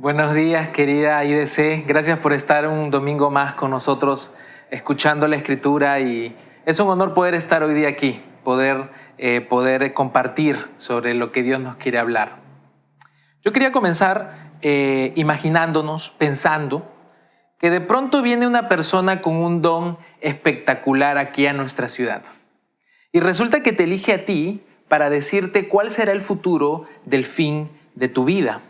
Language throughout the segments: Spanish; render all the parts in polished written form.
Buenos días, querida IDC. Gracias por estar un domingo más con nosotros escuchando la Escritura y es un honor poder estar hoy día aquí, poder compartir sobre lo que Dios nos quiere hablar. Yo quería comenzar imaginándonos, pensando que de pronto viene una persona con un don espectacular aquí a nuestra ciudad y resulta que te elige a ti para decirte cuál será el futuro del fin de tu vida.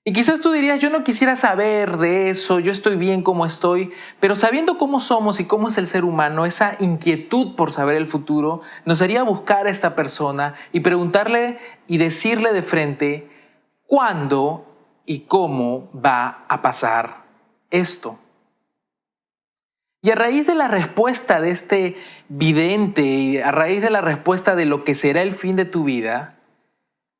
Y quizás tú dirías, yo no quisiera saber de eso, yo estoy bien como estoy, pero sabiendo cómo somos y cómo es el ser humano, esa inquietud por saber el futuro nos haría buscar a esta persona y preguntarle y decirle de frente cuándo y cómo va a pasar esto. Y a raíz de la respuesta de este vidente y a raíz de la respuesta de lo que será el fin de tu vida,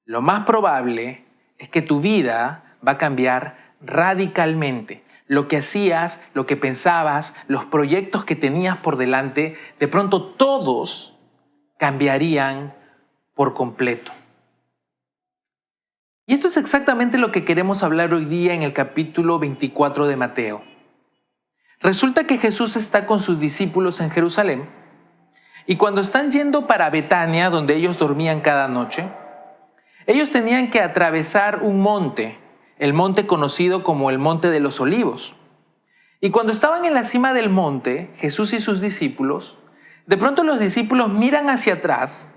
lo más probable es que tu vida va a cambiar radicalmente. Lo que hacías, lo que pensabas, los proyectos que tenías por delante, de pronto todos cambiarían por completo. Y esto es exactamente lo que queremos hablar hoy día en el capítulo 24 de Mateo. Resulta que Jesús está con sus discípulos en Jerusalén y cuando están yendo para Betania, donde ellos dormían cada noche, ellos tenían que atravesar un monte, el monte conocido como el Monte de los Olivos. Y cuando estaban en la cima del monte, Jesús y sus discípulos, de pronto los discípulos miran hacia atrás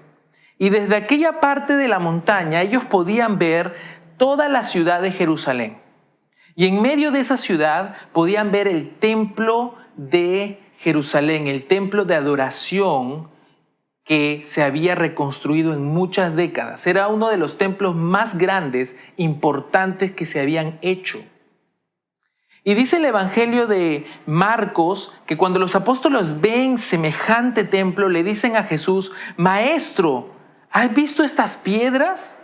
y desde aquella parte de la montaña ellos podían ver toda la ciudad de Jerusalén. Y en medio de esa ciudad podían ver el templo de Jerusalén, el templo de adoración que se había reconstruido en muchas décadas. Era uno de los templos más grandes, importantes que se habían hecho. Y dice el Evangelio de Marcos que cuando los apóstoles ven semejante templo, le dicen a Jesús: Maestro, ¿has visto estas piedras?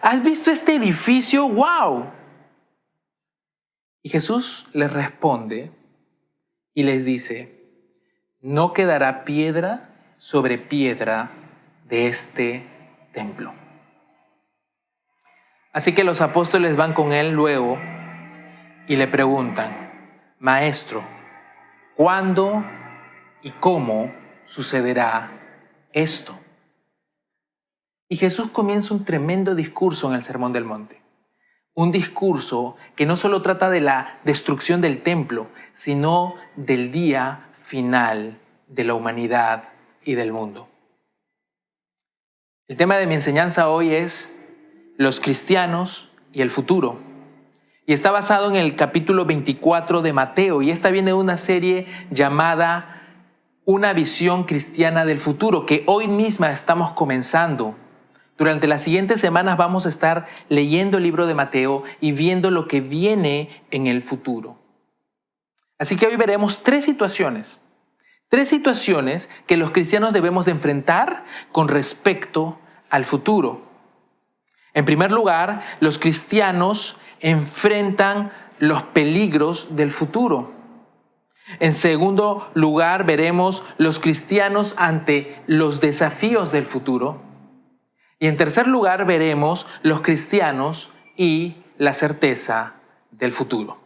¿Has visto este edificio? ¡Wow! Y Jesús les responde y les dice: no quedará piedra sobre piedra de este templo. Así que los apóstoles van con él luego y le preguntan: Maestro, ¿cuándo y cómo sucederá esto? Y Jesús comienza un tremendo discurso en el Sermón del Monte. Un discurso que no solo trata de la destrucción del templo, sino del día final de la humanidad y del mundo. El tema de mi enseñanza hoy es los cristianos y el futuro. Y está basado en el capítulo 24 de Mateo. Y esta viene de una serie llamada Una visión cristiana del futuro, que hoy misma estamos comenzando. Durante las siguientes semanas vamos a estar leyendo el libro de Mateo y viendo lo que viene en el futuro. Así que hoy veremos tres situaciones que los cristianos debemos de enfrentar con respecto al futuro. En primer lugar, los cristianos enfrentan los peligros del futuro. En segundo lugar, veremos los cristianos ante los desafíos del futuro. Y en tercer lugar, veremos los cristianos y la certeza del futuro.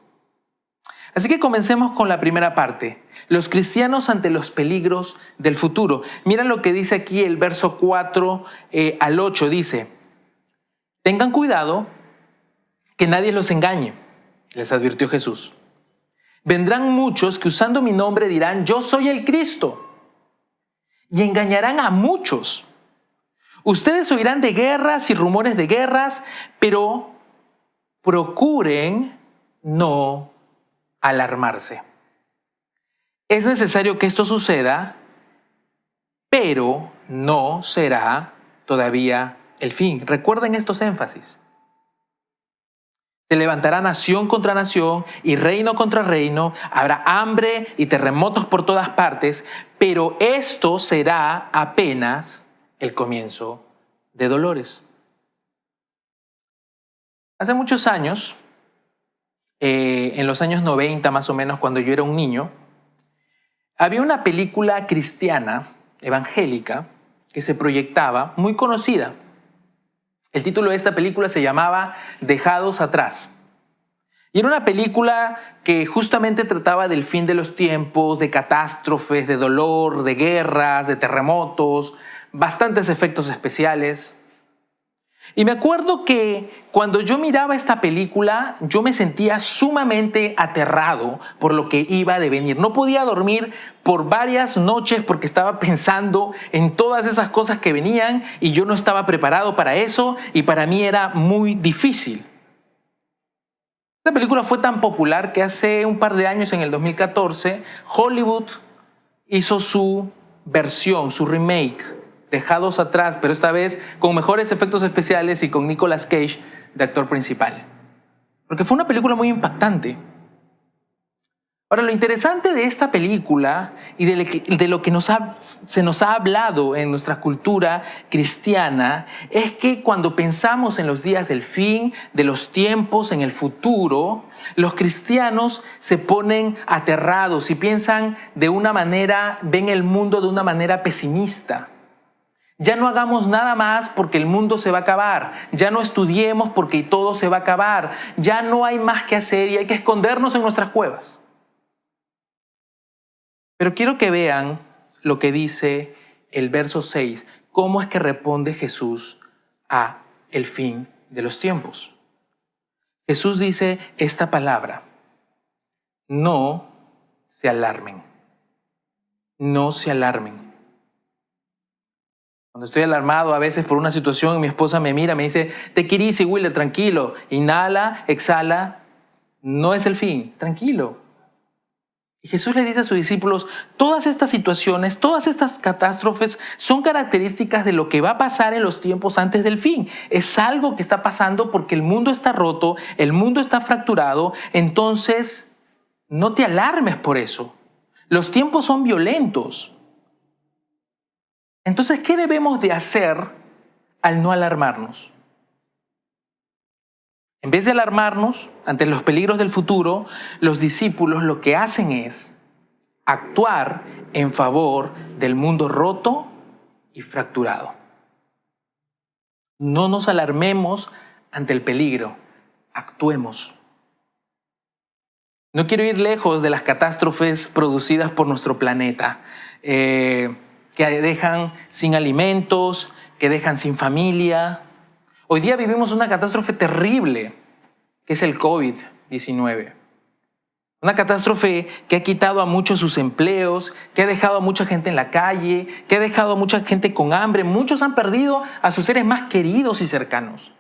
Así que comencemos con la primera parte, los cristianos ante los peligros del futuro. Mira lo que dice aquí el verso 4 al 8, dice: tengan cuidado que nadie los engañe, les advirtió Jesús. Vendrán muchos que usando mi nombre dirán: yo soy el Cristo, y engañarán a muchos. Ustedes oirán de guerras y rumores de guerras, pero procuren no alarmarse. Es necesario que esto suceda, pero no será todavía el fin. Recuerden estos énfasis. Se levantará nación contra nación y reino contra reino. Habrá hambre y terremotos por todas partes, pero esto será apenas el comienzo de dolores. Hace muchos años, en los años 90 más o menos, cuando yo era un niño, había una película cristiana, evangélica, que se proyectaba, muy conocida. El título de esta película se llamaba Dejados Atrás. Y era una película que justamente trataba del fin de los tiempos, de catástrofes, de dolor, de guerras, de terremotos, bastantes efectos especiales. Y me acuerdo que cuando yo miraba esta película, yo me sentía sumamente aterrado por lo que iba a devenir. No podía dormir por varias noches porque estaba pensando en todas esas cosas que venían y yo no estaba preparado para eso y para mí era muy difícil. Esta película fue tan popular que hace un par de años, en el 2014, Hollywood hizo su versión, su remake, Dejados Atrás, pero esta vez con mejores efectos especiales y con Nicolas Cage de actor principal. Porque fue una película muy impactante. Ahora, lo interesante de esta película y de lo que se nos ha hablado en nuestra cultura cristiana es que cuando pensamos en los días del fin, de los tiempos, en el futuro, los cristianos se ponen aterrados y piensan de una manera, ven el mundo de una manera pesimista. Ya no hagamos nada más porque el mundo se va a acabar. Ya no estudiemos porque todo se va a acabar. Ya no hay más que hacer y hay que escondernos en nuestras cuevas. Pero quiero que vean lo que dice el verso 6, cómo es que responde Jesús a el fin de los tiempos. Jesús dice esta palabra: no se alarmen, no se alarmen. Cuando estoy alarmado a veces por una situación, mi esposa me mira, me dice, take it easy, Willer, tranquilo, inhala, exhala, no es el fin, tranquilo. Y Jesús le dice a sus discípulos, todas estas situaciones, todas estas catástrofes son características de lo que va a pasar en los tiempos antes del fin. Es algo que está pasando porque el mundo está roto, el mundo está fracturado, entonces no te alarmes por eso. Los tiempos son violentos. Entonces, ¿qué debemos de hacer al no alarmarnos? En vez de alarmarnos ante los peligros del futuro, los discípulos lo que hacen es actuar en favor del mundo roto y fracturado. No nos alarmemos ante el peligro, actuemos. No quiero ir lejos de las catástrofes producidas por nuestro planeta, que dejan sin alimentos, que dejan sin familia. Hoy día vivimos una catástrofe terrible, que es el COVID-19. Una catástrofe que ha quitado a muchos sus empleos, que ha dejado a mucha gente en la calle, que ha dejado a mucha gente con hambre. Muchos han perdido a sus seres más queridos y cercanos.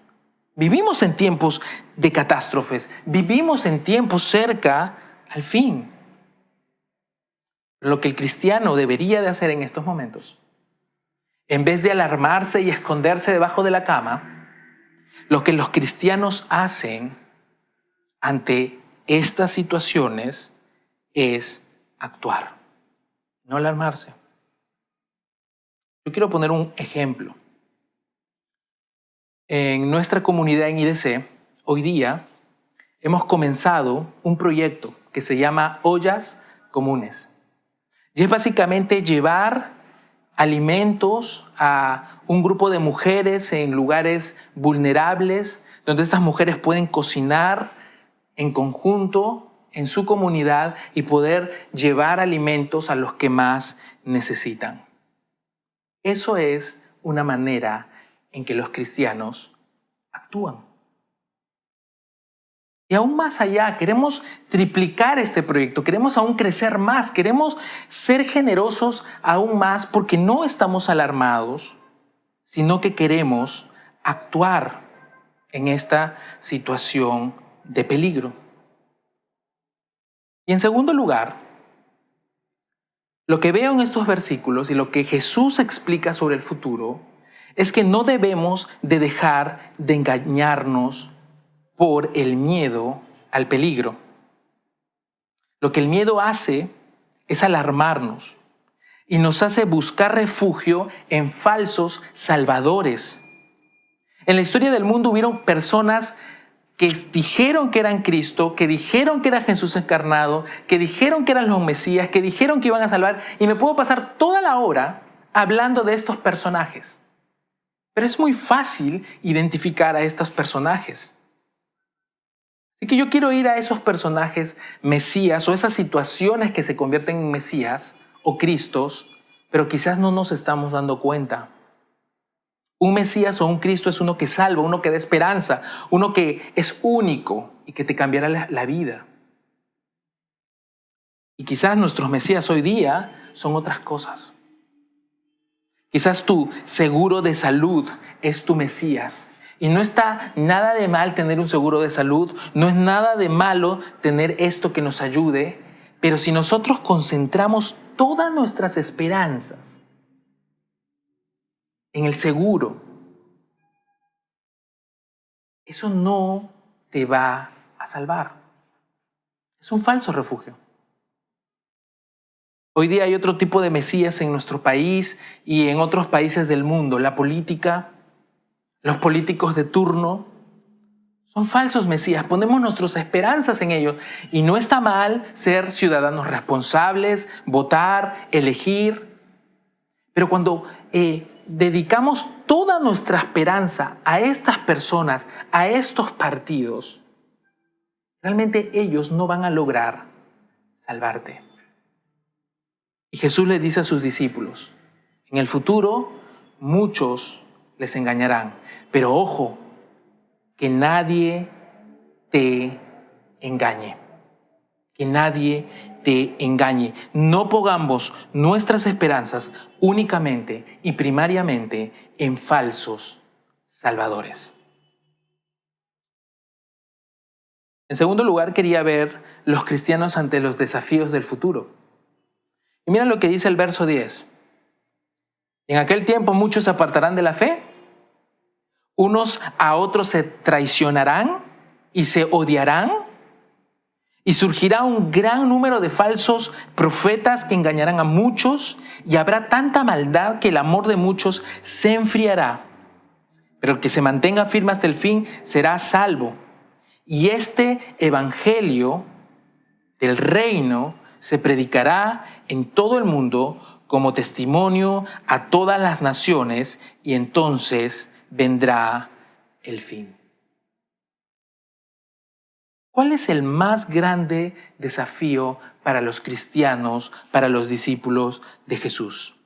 Vivimos en tiempos de catástrofes, vivimos en tiempos cerca al fin. Lo que el cristiano debería de hacer en estos momentos, en vez de alarmarse y esconderse debajo de la cama, lo que los cristianos hacen ante estas situaciones es actuar, no alarmarse. Yo quiero poner un ejemplo. En nuestra comunidad en IDC, hoy día hemos comenzado un proyecto que se llama Ollas Comunes. Y es básicamente llevar alimentos a un grupo de mujeres en lugares vulnerables, donde estas mujeres pueden cocinar en conjunto, en su comunidad, y poder llevar alimentos a los que más necesitan. Eso es una manera en que los cristianos actúan. Y aún más allá, queremos triplicar este proyecto, queremos aún crecer más, queremos ser generosos aún más porque no estamos alarmados, sino que queremos actuar en esta situación de peligro. Y en segundo lugar, lo que veo en estos versículos y lo que Jesús explica sobre el futuro es que no debemos de dejar de engañarnos por el miedo al peligro. Lo que el miedo hace es alarmarnos y nos hace buscar refugio en falsos salvadores. En la historia del mundo hubieron personas que dijeron que eran Cristo, que dijeron que era Jesús encarnado, que dijeron que eran los Mesías, que dijeron que iban a salvar, y me puedo pasar toda la hora hablando de estos personajes. Pero es muy fácil identificar a estos personajes. Así Así que yo quiero ir a esos personajes Mesías o esas situaciones que se convierten en Mesías o Cristos, pero quizás no nos estamos dando cuenta. Un Mesías o un Cristo es uno que salva, uno que da esperanza, uno que es único y que te cambiará la vida. Y quizás nuestros Mesías hoy día son otras cosas. Quizás tu seguro de salud es tu Mesías. Y no está nada de mal tener un seguro de salud, no es nada de malo tener esto que nos ayude, pero si nosotros concentramos todas nuestras esperanzas en el seguro, eso no te va a salvar. Es un falso refugio. Hoy día hay otro tipo de Mesías en nuestro país y en otros países del mundo. La política, los políticos de turno, son falsos Mesías. Ponemos nuestras esperanzas en ellos. Y no está mal ser ciudadanos responsables, votar, elegir. Pero cuando dedicamos toda nuestra esperanza a estas personas, a estos partidos, realmente ellos no van a lograr salvarte. Y Jesús le dice a sus discípulos, en el futuro muchos les engañarán, pero ojo, que nadie te engañe, que nadie te engañe. No pongamos nuestras esperanzas únicamente y primariamente en falsos salvadores. En segundo lugar, quería ver los cristianos ante los desafíos del futuro. Y mira lo que dice el verso 10. En aquel tiempo muchos se apartarán de la fe, unos a otros se traicionarán y se odiarán, y surgirá un gran número de falsos profetas que engañarán a muchos, y habrá tanta maldad que el amor de muchos se enfriará. Pero el que se mantenga firme hasta el fin será salvo. Y este evangelio del reino se predicará en todo el mundo como testimonio a todas las naciones, y entonces vendrá el fin. ¿Cuál es el más grande desafío para los cristianos, para los discípulos de Jesús?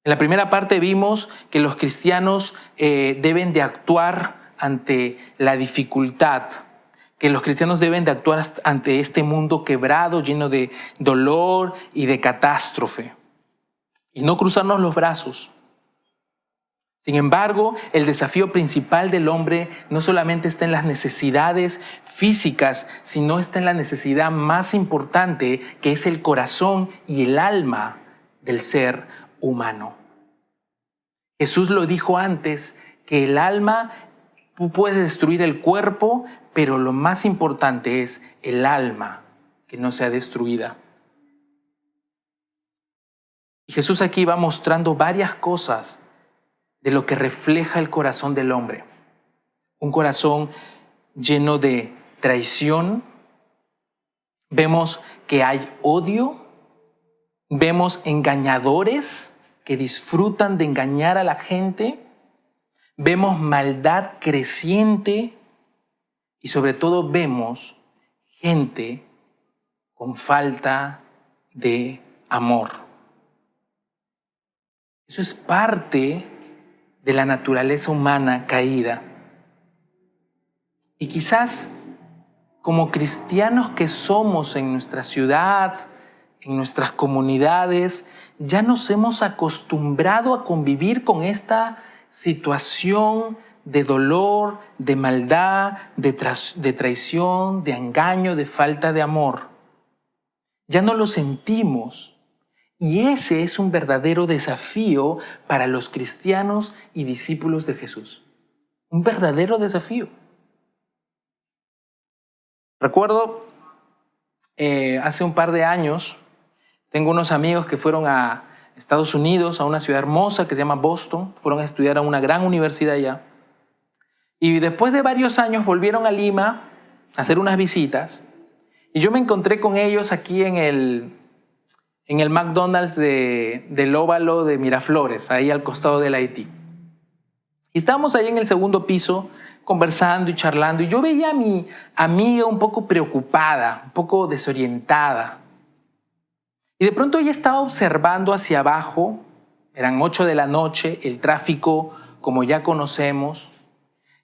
En la primera parte vimos que los cristianos deben de actuar ante la dificultad, que los cristianos deben de actuar ante este mundo quebrado, lleno de dolor y de catástrofe, y no cruzarnos los brazos. Sin embargo, el desafío principal del hombre no solamente está en las necesidades físicas, sino está en la necesidad más importante, que es el corazón y el alma del ser humano. Jesús lo dijo antes, que el alma, tú puedes destruir el cuerpo, pero lo más importante es el alma, que no sea destruida. Y Jesús aquí va mostrando varias cosas de lo que refleja el corazón del hombre. Un corazón lleno de traición. Vemos que hay odio. Vemos engañadores que disfrutan de engañar a la gente. Vemos maldad creciente. Y sobre todo vemos gente con falta de amor. Eso es parte de la naturaleza humana caída. Y quizás como cristianos que somos en nuestra ciudad, en nuestras comunidades, ya nos hemos acostumbrado a convivir con esta situación de dolor, de maldad, de traición, de engaño, de falta de amor. Ya no lo sentimos. Y ese es un verdadero desafío para los cristianos y discípulos de Jesús. Un verdadero desafío. Recuerdo, hace un par de años, tengo unos amigos que fueron a Estados Unidos, a una ciudad hermosa que se llama Boston. Fueron a estudiar a una gran universidad allá. Y después de varios años volvieron a Lima a hacer unas visitas. Y yo me encontré con ellos aquí en el McDonald's del Óvalo de Miraflores, ahí al costado del Haití. Y estábamos ahí en el segundo piso conversando y charlando, y yo veía a mi amiga un poco preocupada, un poco desorientada. Y de pronto ella estaba observando hacia abajo, eran 8 de la noche, el tráfico como ya conocemos,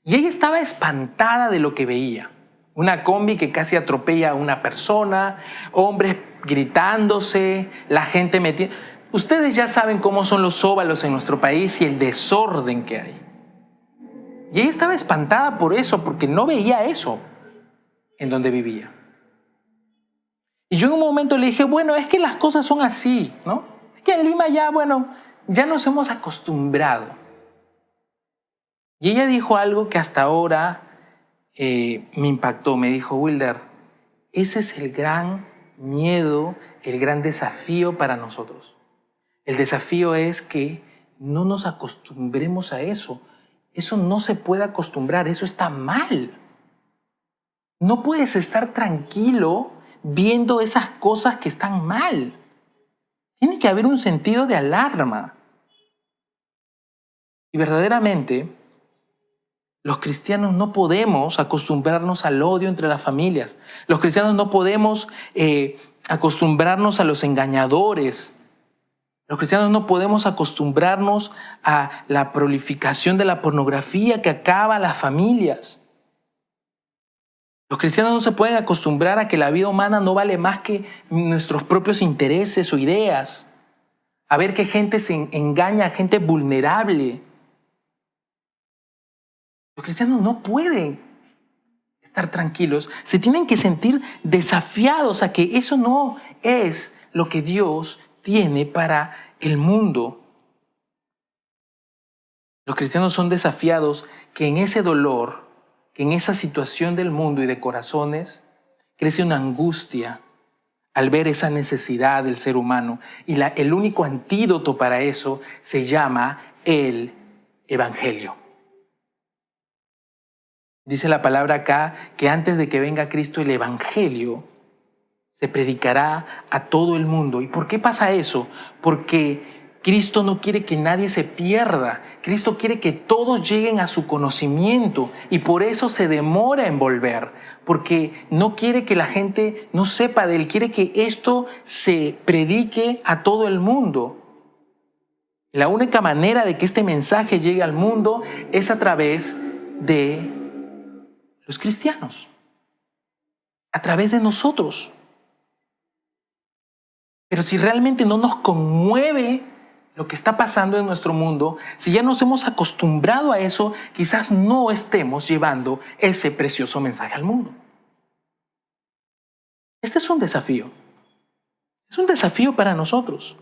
y ella estaba espantada de lo que veía. Una combi que casi atropella a una persona, hombres gritándose, la gente metida. Ustedes ya saben cómo son los óvalos en nuestro país y el desorden que hay. Y ella estaba espantada por eso, porque no veía eso en donde vivía. Y yo en un momento le dije, bueno, es que las cosas son así, ¿no? Es que en Lima ya nos hemos acostumbrado. Y ella dijo algo que hasta ahora me impactó. Me dijo, Wilder, ese es el gran miedo, el gran desafío para nosotros. El desafío es que no nos acostumbremos a eso. Eso no se puede acostumbrar, eso está mal. No puedes estar tranquilo viendo esas cosas que están mal. Tiene que haber un sentido de alarma. Y verdaderamente, los cristianos no podemos acostumbrarnos al odio entre las familias. Los cristianos no podemos acostumbrarnos a los engañadores. Los cristianos no podemos acostumbrarnos a la prolificación de la pornografía que acaba las familias. Los cristianos no se pueden acostumbrar a que la vida humana no vale más que nuestros propios intereses o ideas. A ver que gente se engaña a gente vulnerable. Los cristianos no pueden estar tranquilos. Se tienen que sentir desafiados a que eso no es lo que Dios tiene para el mundo. Los cristianos son desafiados que en ese dolor, que en esa situación del mundo y de corazones, crece una angustia al ver esa necesidad del ser humano. Y el único antídoto para eso se llama el Evangelio. Dice la palabra acá que antes de que venga Cristo, el Evangelio se predicará a todo el mundo. ¿Y por qué pasa eso? Porque Cristo no quiere que nadie se pierda. Cristo quiere que todos lleguen a su conocimiento y por eso se demora en volver, porque no quiere que la gente no sepa de Él, quiere que esto se predique a todo el mundo. La única manera de que este mensaje llegue al mundo es a través de los cristianos, a través de nosotros. Pero si realmente no nos conmueve lo que está pasando en nuestro mundo, si ya nos hemos acostumbrado a eso, quizás no estemos llevando ese precioso mensaje al mundo. Este es un desafío. Es un desafío para nosotros.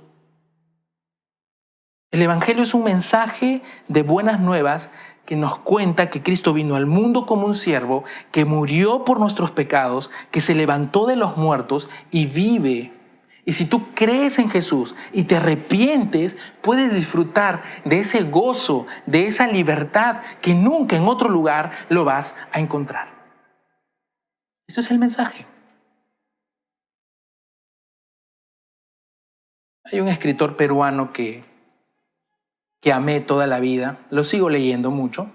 El Evangelio es un mensaje de buenas nuevas que nos cuenta que Cristo vino al mundo como un siervo, que murió por nuestros pecados, que se levantó de los muertos y vive. Y si tú crees en Jesús y te arrepientes, puedes disfrutar de ese gozo, de esa libertad que nunca en otro lugar lo vas a encontrar. Eso es el mensaje. Hay un escritor peruano que amé toda la vida, lo sigo leyendo mucho.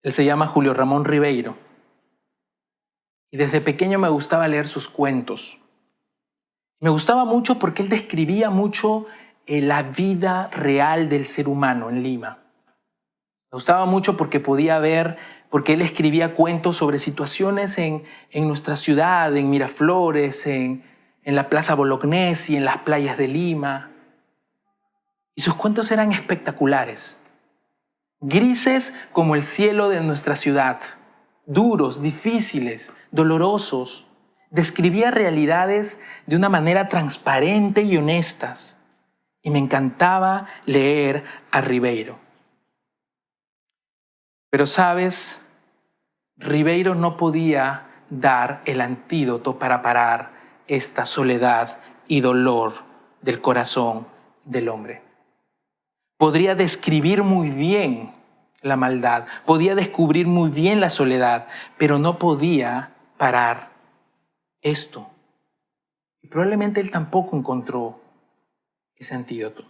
Él se llama Julio Ramón Ribeiro. Y desde pequeño me gustaba leer sus cuentos. Me gustaba mucho porque él describía mucho la vida real del ser humano en Lima. Me gustaba mucho porque porque él escribía cuentos sobre situaciones en nuestra ciudad, en Miraflores, en la Plaza Bolognesi, en las playas de Lima. Y sus cuentos eran espectaculares, grises como el cielo de nuestra ciudad, duros, difíciles, dolorosos. Describía realidades de una manera transparente y honestas. Y me encantaba leer a Ribeiro. Pero sabes, Ribeiro no podía dar el antídoto para parar esta soledad y dolor del corazón del hombre. Podría describir muy bien la maldad, podía descubrir muy bien la soledad, pero no podía parar esto. Y probablemente él tampoco encontró ese antídoto.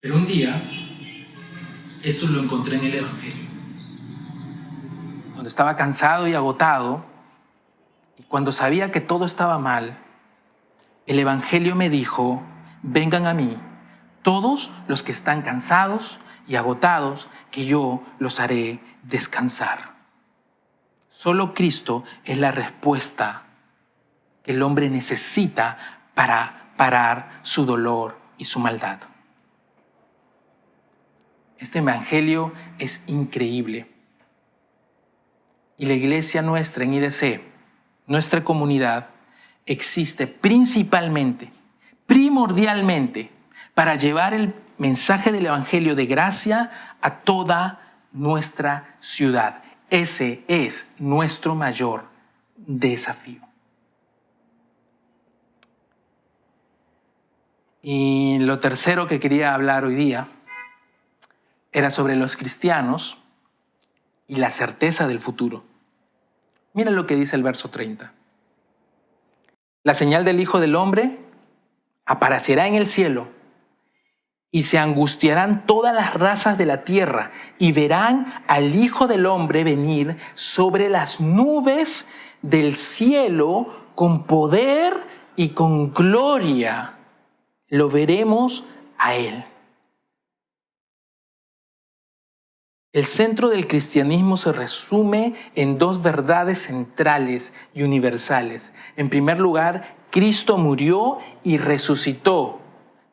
Pero un día Esto lo encontré en el Evangelio. Cuando estaba cansado y agotado, y cuando sabía que todo estaba mal, el Evangelio me dijo: vengan a mí, todos los que están cansados y agotados, que yo los haré descansar. Solo Cristo es la respuesta que el hombre necesita para parar su dolor y su maldad. Este Evangelio es increíble. Y la iglesia nuestra en IDC, nuestra comunidad, existe principalmente, primordialmente, para llevar el mensaje del Evangelio de gracia a toda nuestra ciudad. Ese es nuestro mayor desafío. Y lo tercero que quería hablar hoy día era sobre los cristianos y la certeza del futuro. Mira lo que dice el verso 30. La señal del Hijo del Hombre aparecerá en el cielo y se angustiarán todas las razas de la tierra y verán al Hijo del Hombre venir sobre las nubes del cielo con poder y con gloria. Lo veremos a Él. El centro del cristianismo se resume en dos verdades centrales y universales. En primer lugar, Cristo murió y resucitó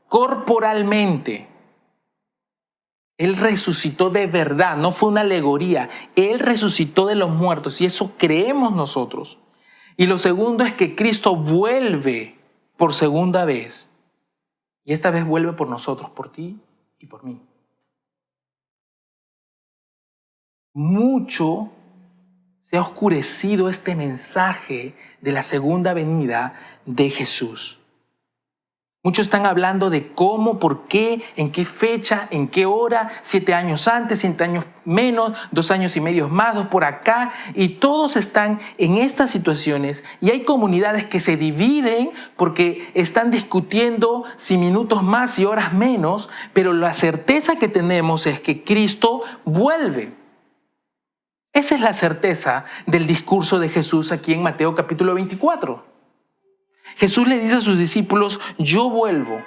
corporalmente. Él resucitó de verdad, no fue una alegoría. Él resucitó de los muertos y eso creemos nosotros. Y lo segundo es que Cristo vuelve por segunda vez. Y esta vez vuelve por nosotros, por ti y por mí. Mucho se ha oscurecido este mensaje de la segunda venida de Jesús. Muchos están hablando de cómo, por qué, en qué fecha, en qué hora, 7 años antes, 7 años menos, 2 años y medio más, 2 por acá. Y todos están en estas situaciones y hay comunidades que se dividen porque están discutiendo si minutos más y horas menos, pero la certeza que tenemos es que Cristo vuelve. Esa es la certeza del discurso de Jesús aquí en Mateo capítulo 24. Jesús le dice a sus discípulos: yo vuelvo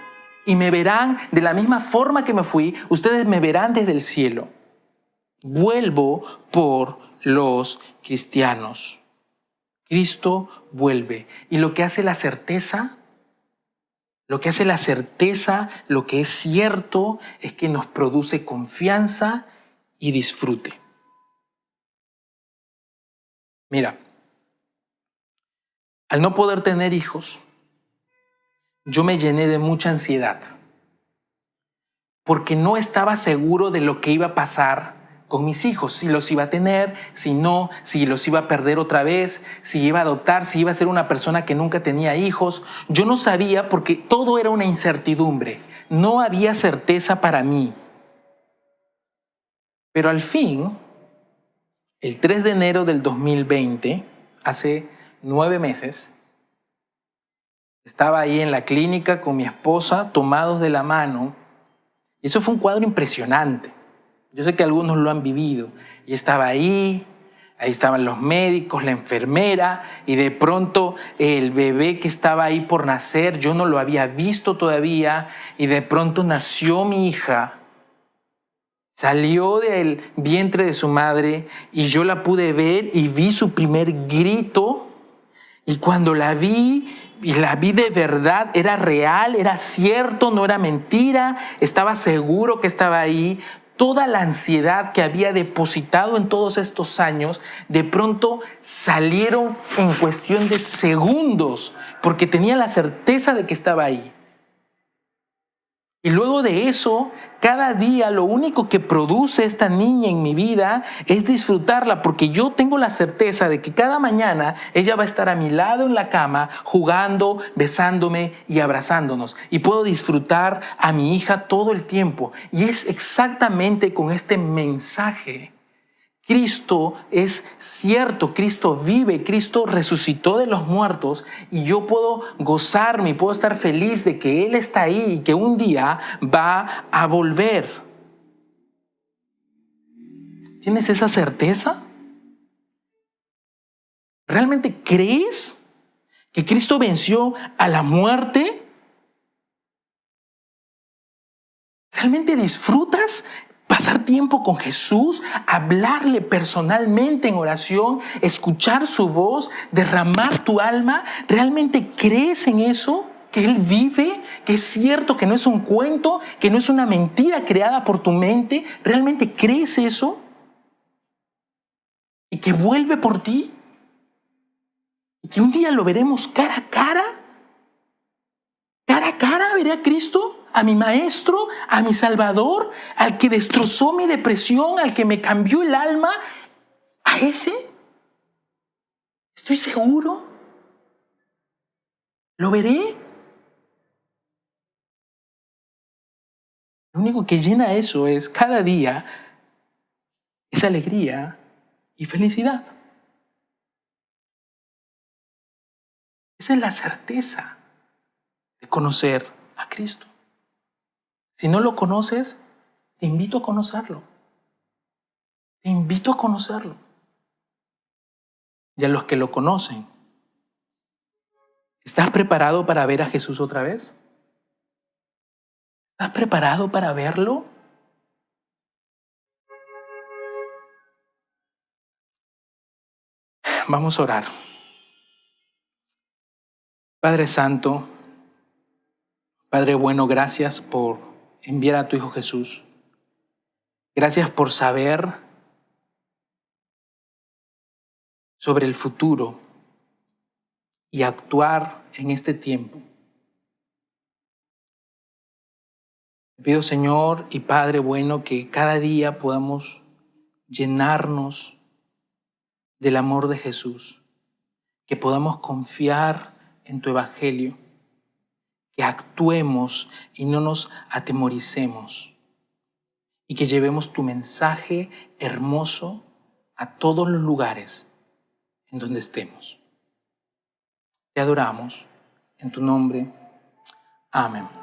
y me verán de la misma forma que me fui, ustedes me verán desde el cielo. Vuelvo por los cristianos. Cristo vuelve. Y lo que hace la certeza, lo que es cierto, es que nos produce confianza y disfrute. Mira, al no poder tener hijos, yo me llené de mucha ansiedad porque no estaba seguro de lo que iba a pasar con mis hijos, si los iba a tener, si no, si los iba a perder otra vez, si iba a adoptar, si iba a ser una persona que nunca tenía hijos. Yo no sabía porque todo era una incertidumbre, no había certeza para mí. Pero al fin, el 3 de enero del 2020, hace 9 meses, estaba ahí en la clínica con mi esposa, tomados de la mano. Y eso fue un cuadro impresionante. Yo sé que algunos lo han vivido. Y estaba ahí estaban los médicos, la enfermera, y de pronto el bebé que estaba ahí por nacer, yo no lo había visto todavía, y de pronto nació mi hija. Salió del vientre de su madre y yo la pude ver y vi su primer grito. Y cuando la vi, y la vi de verdad, era real, era cierto, no era mentira, estaba seguro que estaba ahí. Toda la ansiedad que había depositado en todos estos años, de pronto salieron en cuestión de segundos, porque tenía la certeza de que estaba ahí. Y luego de eso, cada día lo único que produce esta niña en mi vida es disfrutarla, porque yo tengo la certeza de que cada mañana ella va a estar a mi lado en la cama, jugando, besándome y abrazándonos. Y puedo disfrutar a mi hija todo el tiempo. Y es exactamente con este mensaje. Cristo es cierto, Cristo vive, Cristo resucitó de los muertos y yo puedo gozarme y puedo estar feliz de que Él está ahí y que un día va a volver. ¿Tienes esa certeza? ¿Realmente crees que Cristo venció a la muerte? ¿Realmente disfrutas pasar tiempo con Jesús, hablarle personalmente en oración, escuchar su voz, derramar tu alma? ¿Realmente crees en eso? ¿Que Él vive? ¿Que es cierto? ¿Que no es un cuento? ¿Que no es una mentira creada por tu mente? ¿Realmente crees eso? ¿Y que vuelve por ti? ¿Y que un día lo veremos cara a cara? Cara a cara veré a Cristo, a mi Maestro, a mi Salvador, al que destrozó mi depresión, al que me cambió el alma. ¿A ese? Estoy seguro. ¿Lo veré? Lo único que llena eso es cada día esa alegría y felicidad. Esa es la certeza de conocer a Cristo. Si no lo conoces, te invito a conocerlo. Te invito a conocerlo. Y a los que lo conocen, ¿estás preparado para ver a Jesús otra vez? ¿Estás preparado para verlo? Vamos a orar. Padre Santo, Padre bueno, gracias por enviar a tu Hijo Jesús. Gracias por saber sobre el futuro y actuar en este tiempo. Te pido, Señor y Padre bueno, que cada día podamos llenarnos del amor de Jesús, que podamos confiar en tu Evangelio, que actuemos y no nos atemoricemos, y que llevemos tu mensaje hermoso a todos los lugares en donde estemos. Te adoramos en tu nombre. Amén.